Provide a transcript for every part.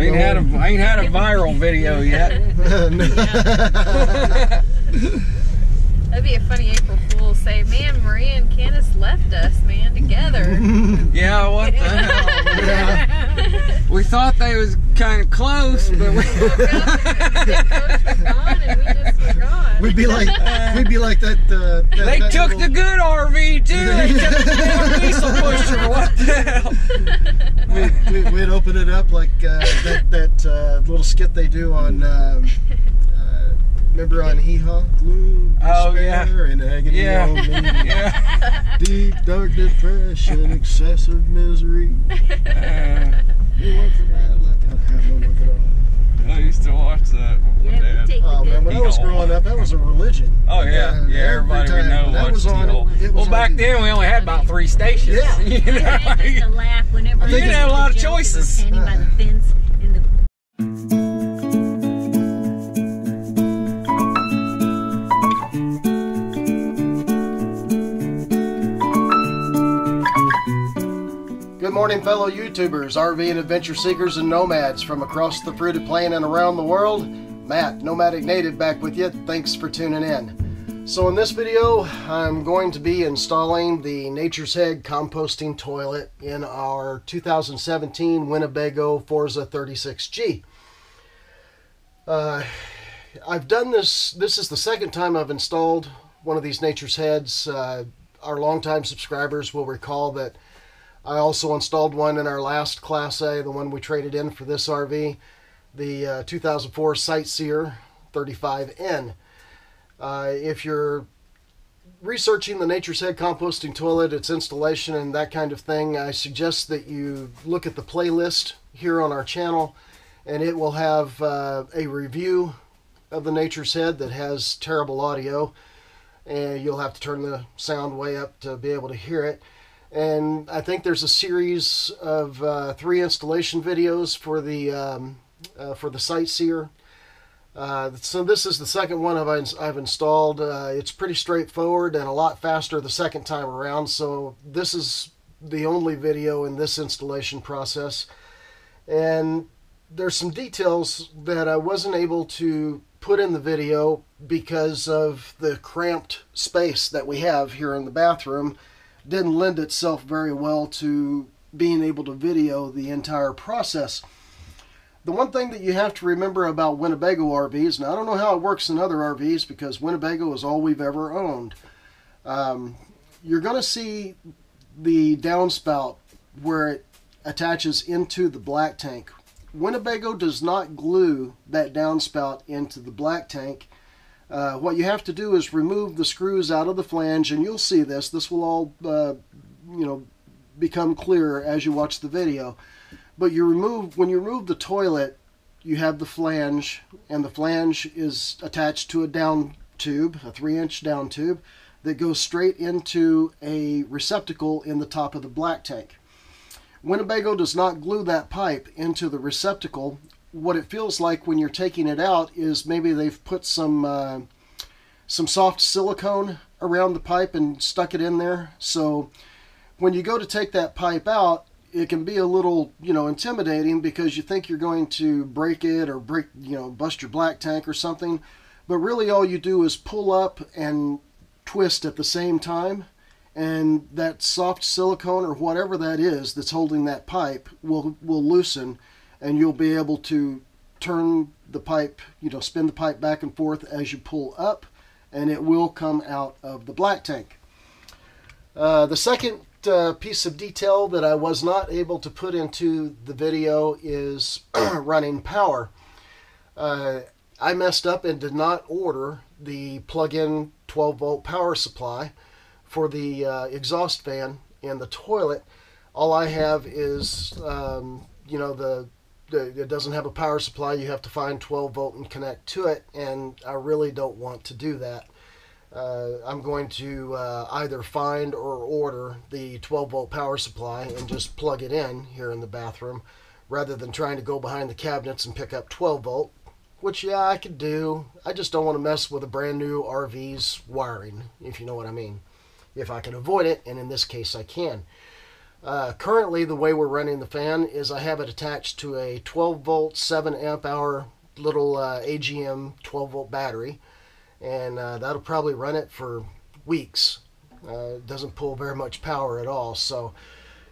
Ain't had a viral video yet. That'd be a funny April Fool's. Say, man, Maria and Candace left us, man, together. Yeah, what the hell? Yeah. We thought they was kind of close, but we gone and we just were gone. We'd be like that. They took the good RV too. They took the damn diesel pusher. What the hell? We'd open it up like that little skit they do on. Remember on Hee Haw? Gloom, despair, and agony on me. Yeah. Deep, dark depression, excessive misery. You went from that like I have no look at all. I used to watch that with my dad. Oh man, when I was growing up, that was a religion. Oh yeah, everybody would know that was on. Well, back then we only had about 3 stations. Yeah. You know? I used to laugh whenever You didn't have a lot of choices. Standing by the fence in the Good morning, fellow YouTubers, RV and adventure seekers and nomads from across the fruited plain and around the world. Matt, Nomadic Native, back with you. Thanks for tuning in. So in this video, I'm going to be installing the Nature's Head composting toilet in our 2017 Winnebago Forza 36G. I've done this. This is the second time I've installed one of these Nature's Heads. Our longtime subscribers will recall that I also installed one in our last Class A, the one we traded in for this RV, the 2004 Sightseer 35N. If you're researching the Nature's Head composting toilet, its installation and that kind of thing, I suggest that you look at the playlist here on our channel, and it will have a review of the Nature's Head that has terrible audio, and you'll have to turn the sound way up to be able to hear it. And I think there's a series of 3 installation videos for the Sightseer. So this is the second one I've installed. It's pretty straightforward and a lot faster the second time around. So this is the only video in this installation process. And there's some details that I wasn't able to put in the video because of the cramped space that we have here in the bathroom. Didn't lend itself very well to being able to video the entire process. The one thing that you have to remember about Winnebago RVs, and I don't know how it works in other RVs because Winnebago is all we've ever owned. You're going to see the downspout where it attaches into the black tank. Winnebago does not glue that downspout into the black tank. What you have to do is remove the screws out of the flange, and you'll see this. This will all, become clearer as you watch the video. But when you remove the toilet, you have the flange, and the flange is attached to a down tube, a 3-inch down tube, that goes straight into a receptacle in the top of the black tank. Winnebago does not glue that pipe into the receptacle. What it feels like when you're taking it out is maybe they've put some soft silicone around the pipe and stuck it in there. So when you go to take that pipe out, it can be a little, intimidating because you think you're going to break it or bust your black tank or something. But really all you do is pull up and twist at the same time, and that soft silicone or whatever that is that's holding that pipe will loosen, and you'll be able to turn the pipe, spin the pipe back and forth as you pull up, and it will come out of the black tank. The second piece of detail that I was not able to put into the video is running power. I messed up and did not order the plug-in 12-volt power supply for the exhaust fan and the toilet. All I have is, it doesn't have a power supply. You have to find 12 volt and connect to it, and I really don't want to do that. I'm going to either find or order the 12 volt power supply and just plug it in here in the bathroom, rather than trying to go behind the cabinets and pick up 12 volt, which, yeah, I could do. I just don't want to mess with a brand new RV's wiring, if you know what I mean. If I can avoid it, and in this case I can. Currently, the way we're running the fan is I have it attached to a 12 volt, 7 amp hour little AGM 12 volt battery, and that'll probably run it for weeks. It doesn't pull very much power at all, so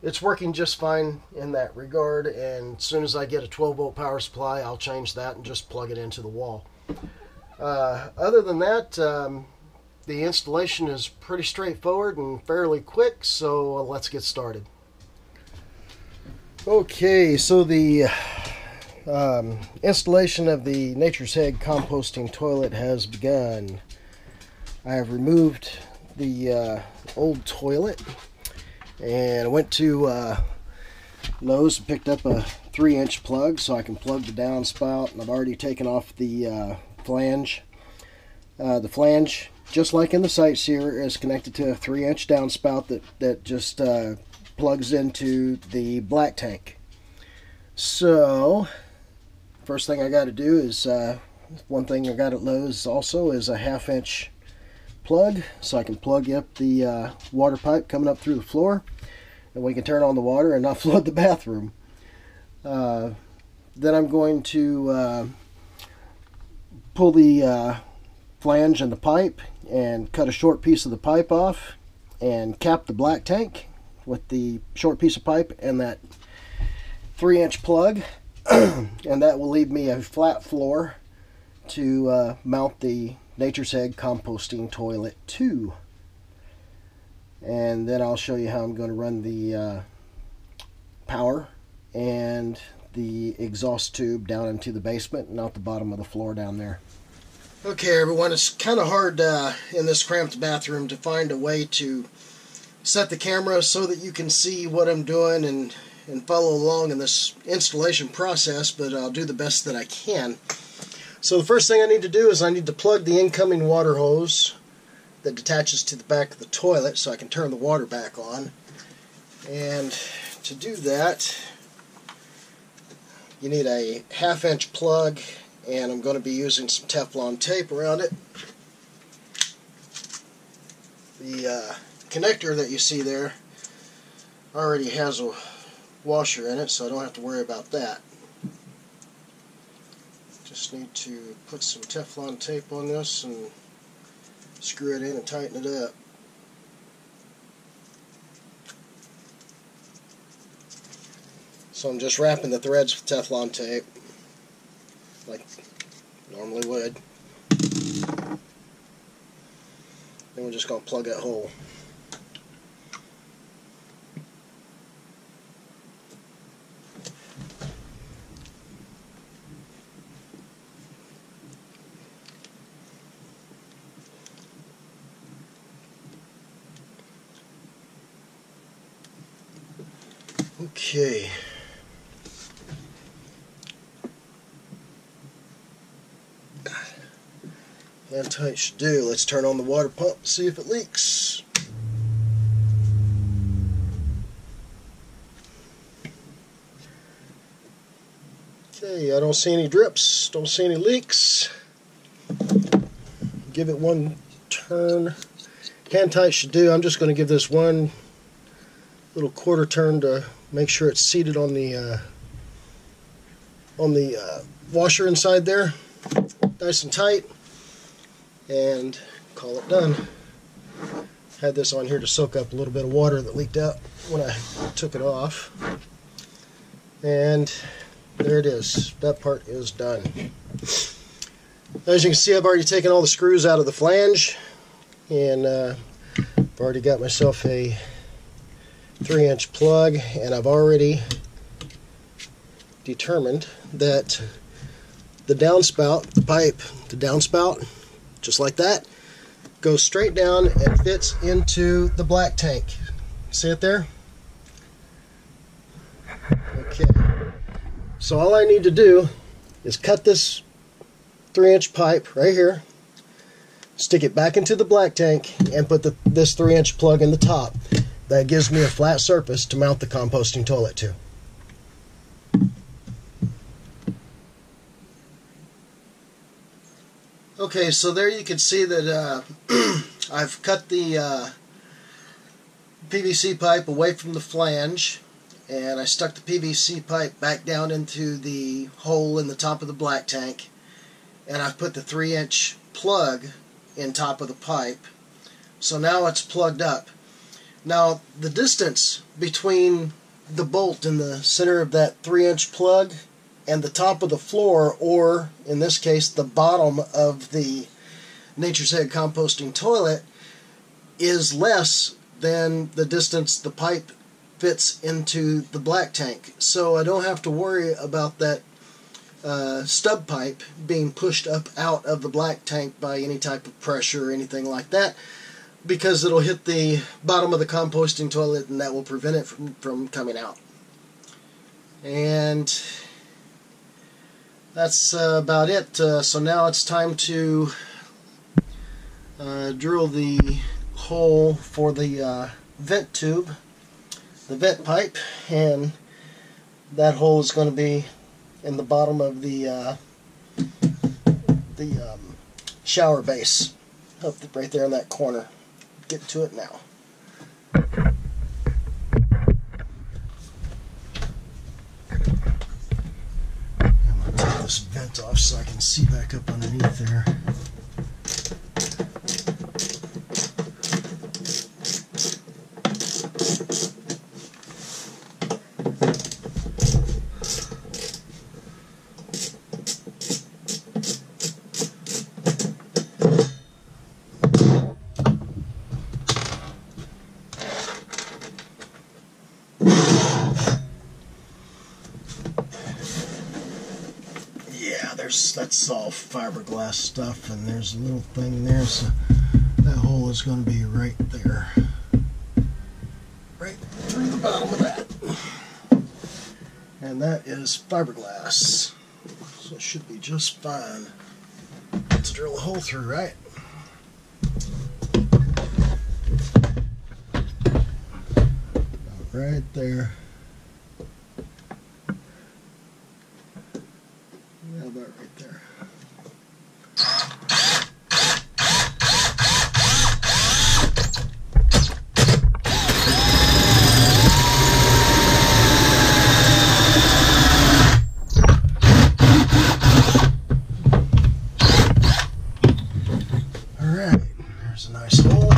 it's working just fine in that regard. And as soon as I get a 12 volt power supply, I'll change that and just plug it into the wall. Other than that, the installation is pretty straightforward and fairly quick, so let's get started. Okay, so the installation of the Nature's Head composting toilet has begun. I have removed the old toilet and I went to Lowe's and picked up a 3-inch plug so I can plug the downspout, and I've already taken off the flange. The flange, just like in the Sightseer, is connected to a 3-inch downspout that just plugs into the black tank. So first thing I got to do is one thing I got at Lowe's also is a 1/2-inch plug so I can plug up the water pipe coming up through the floor, and we can turn on the water and not flood the bathroom. Then I'm going to pull the flange and the pipe and cut a short piece of the pipe off and cap the black tank with the short piece of pipe and that 3-inch plug, and that will leave me a flat floor to mount the Nature's Head composting toilet to. And then I'll show you how I'm going to run the power and the exhaust tube down into the basement and out the bottom of the floor down there. Okay, everyone, it's kind of hard in this cramped bathroom to find a way to set the camera so that you can see what I'm doing and follow along in this installation process, but I'll do the best that I can. So the first thing I need to do is I need to plug the incoming water hose that detaches to the back of the toilet so I can turn the water back on. And to do that, you need a 1/2-inch plug, and I'm going to be using some Teflon tape around it. The connector that you see there already has a washer in it, so I don't have to worry about that. Just need to put some Teflon tape on this and screw it in and tighten it up. So I'm just wrapping the threads with Teflon tape like normally would. Then we're just going to plug that hole. Okay. Hand tight should do. Let's turn on the water pump, see if it leaks. Okay, I don't see any drips, don't see any leaks. Give it one turn. Hand tight should do. I'm just going to give this one little quarter turn to make sure it's seated on the washer inside there, nice and tight, and call it done. Had this on here to soak up a little bit of water that leaked out when I took it off, and there it is. That part is done. As you can see, I've already taken all the screws out of the flange, and I've already got myself a 3-inch plug, and I've already determined that the downspout, the pipe, the downspout, just like that, goes straight down and fits into the black tank. See it there? Okay. So all I need to do is cut this 3-inch pipe right here, stick it back into the black tank, and put this 3-inch plug in the top. That gives me a flat surface to mount the composting toilet to. Okay, so there you can see that I've cut the PVC pipe away from the flange, and I stuck the PVC pipe back down into the hole in the top of the black tank, and I've put the 3-inch plug in top of the pipe. So now it's plugged up. Now the distance between the bolt in the center of that 3-inch plug and the top of the floor, or in this case the bottom of the Nature's Head composting toilet, is less than the distance the pipe fits into the black tank. So I don't have to worry about that stub pipe being pushed up out of the black tank by any type of pressure or anything like that, because it'll hit the bottom of the composting toilet and that will prevent it from coming out. And that's about it. So now it's time to drill the hole for the vent tube, the vent pipe, and that hole is going to be in the bottom of the shower base, up right there in that corner. Get to it now. I'm going to take this vent off so I can see back up underneath there. That's all fiberglass stuff, and there's a little thing there, so that hole is going to be right there, right through the bottom of that, and that is fiberglass, so it should be just fine to drill a hole through, right? Right there. About right there. All right, there's a nice hole.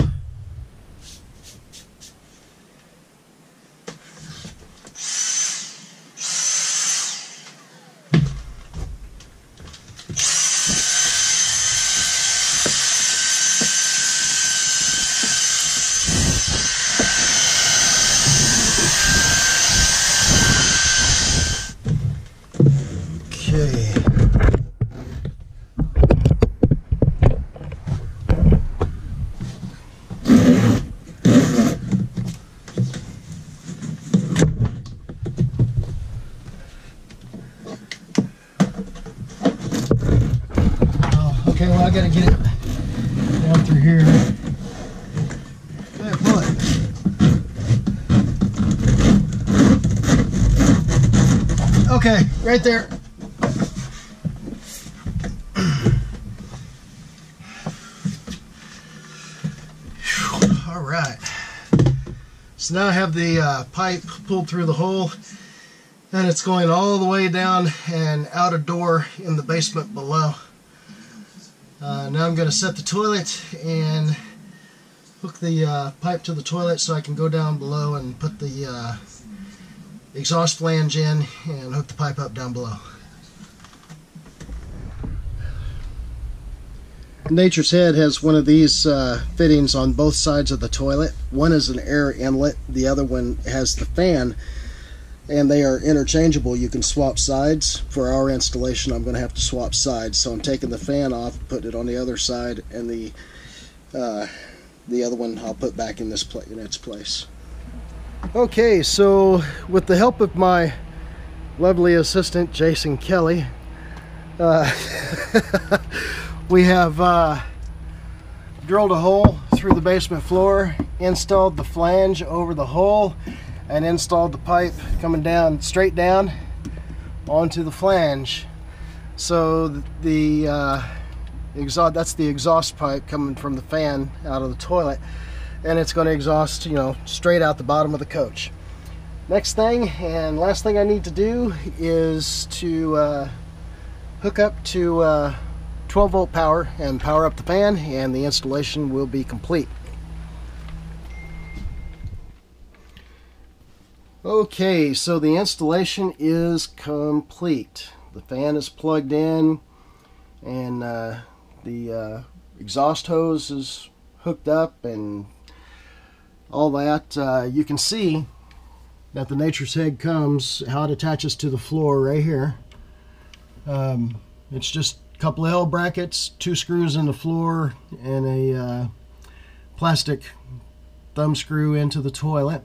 Okay, well, I gotta get it down through here. Yeah, pull it. Okay, right there. All right. So now I have the pipe pulled through the hole, and it's going all the way down and out a door in the basement below. Now I'm going to set the toilet and hook the pipe to the toilet so I can go down below and put the exhaust flange in and hook the pipe up down below. Nature's Head has one of these fittings on both sides of the toilet. One is an air inlet, the other one has the fan, and they are interchangeable. You can swap sides. For our installation, I'm going to have to swap sides, so I'm taking the fan off, putting it on the other side, and the other one I'll put back in its place. Okay, so with the help of my lovely assistant Jason Kelly, we have drilled a hole through the basement floor, installed the flange over the hole, and installed the pipe coming down, straight down onto the flange. So the exhaust, that's the exhaust pipe coming from the fan out of the toilet. and it's going to exhaust, you know, straight out the bottom of the coach. Next thing and last thing I need to do is to hook up to 12 volt power and power up the fan, and the installation will be complete. Okay, so the installation is complete. The fan is plugged in, and the exhaust hose is hooked up and all that. You can see that the Nature's Head comes, how it attaches to the floor right here. It's just a couple of L brackets, 2 screws in the floor, and a plastic thumb screw into the toilet.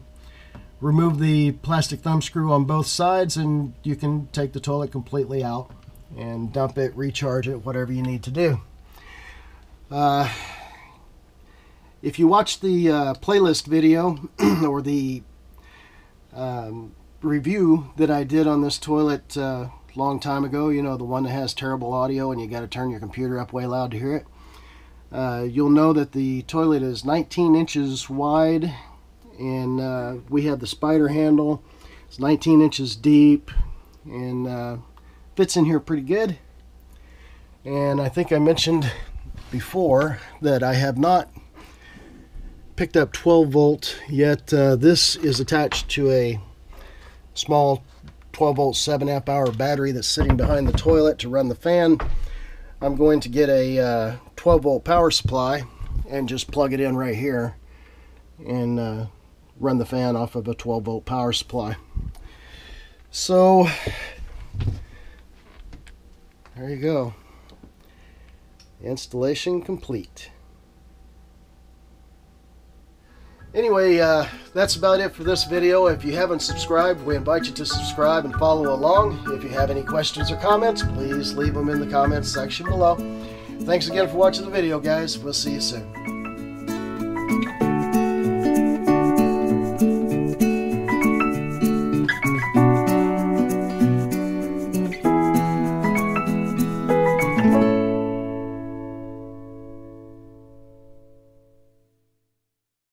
Remove the plastic thumb screw on both sides and you can take the toilet completely out and dump it, recharge it, whatever you need to do. If you watch the playlist video or the review that I did on this toilet a long time ago, you know, the one that has terrible audio and you got to turn your computer up way loud to hear it, you'll know that the toilet is 19 inches wide, and we have the spider handle. It's 19 inches deep and fits in here pretty good. And I think I mentioned before that I have not picked up 12 volt yet. This is attached to a small 12 volt 7 amp hour battery that's sitting behind the toilet to run the fan. I'm going to get a 12 volt power supply and just plug it in right here and run the fan off of a 12 volt power supply. So there you go. Installation complete. Anyway, that's about it for this video. If you haven't subscribed, we invite you to subscribe and follow along. If you have any questions or comments, please leave them in the comments section below. Thanks again for watching the video, guys. We'll see you soon.